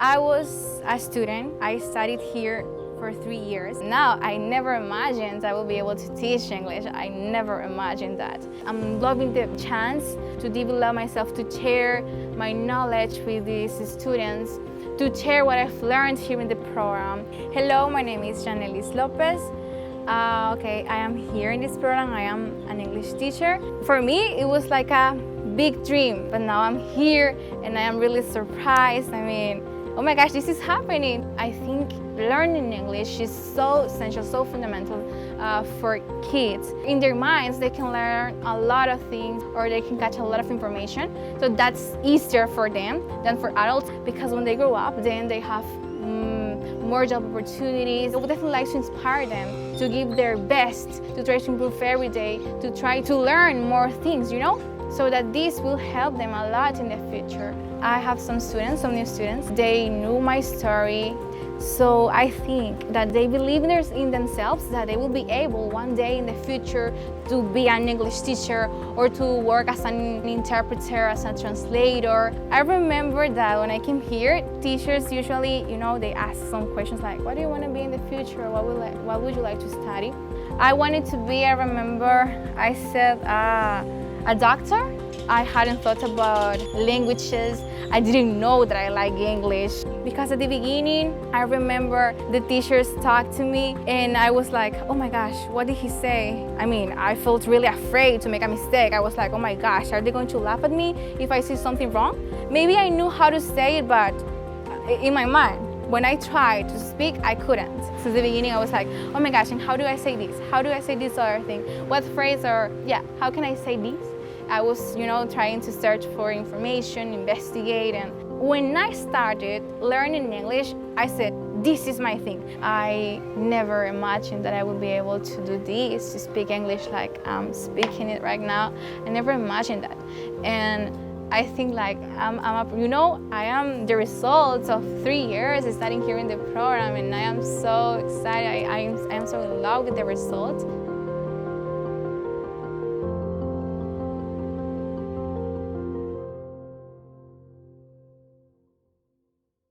I was a student. I studied here for 3 years. Now, I never imagined I will be able to teach English. I never imagined that. I'm loving the chance to develop myself, to share my knowledge with these students, to share what I've learned here in the program. Hello, my name is Yanelis Lopez. I am here in this program. I am an English teacher. For me, it was like a big dream, but now I'm here and I am really surprised. I mean, oh my gosh, this is happening. I think learning English is so essential, so fundamental for kids. In their minds, they can learn a lot of things or they can catch a lot of information. So that's easier for them than for adults, because when they grow up, then they have more job opportunities. I would definitely like to inspire them to give their best, to try to improve every day, to try to learn more things, you know? So that this will help them a lot in the future. I have some new students, they knew my story, so I think that they believe in themselves, that they will be able one day in the future to be an English teacher or to work as an interpreter, as a translator. I remember that when I came here, teachers usually, they ask some questions like, what do you want to be in the future? What would you like to study? I wanted to be, I remember, I said, a doctor. I hadn't thought about languages. I didn't know that I like English. Because at the beginning, I remember the teachers talked to me and I was like, oh my gosh, what did he say? I mean, I felt really afraid to make a mistake. I was like, oh my gosh, are they going to laugh at me if I say something wrong? Maybe I knew how to say it, but in my mind, when I tried to speak, I couldn't. Since the beginning, I was like, oh my gosh, and how do I say this? How do I say this other thing? What phrase how can I say this? I was, trying to search for information, investigate, and when I started learning English, I said, this is my thing. I never imagined that I would be able to do this, to speak English like I'm speaking it right now. I never imagined that. And I think I am the result of 3 years studying here in the program, and I am so excited. I am so in love with the result.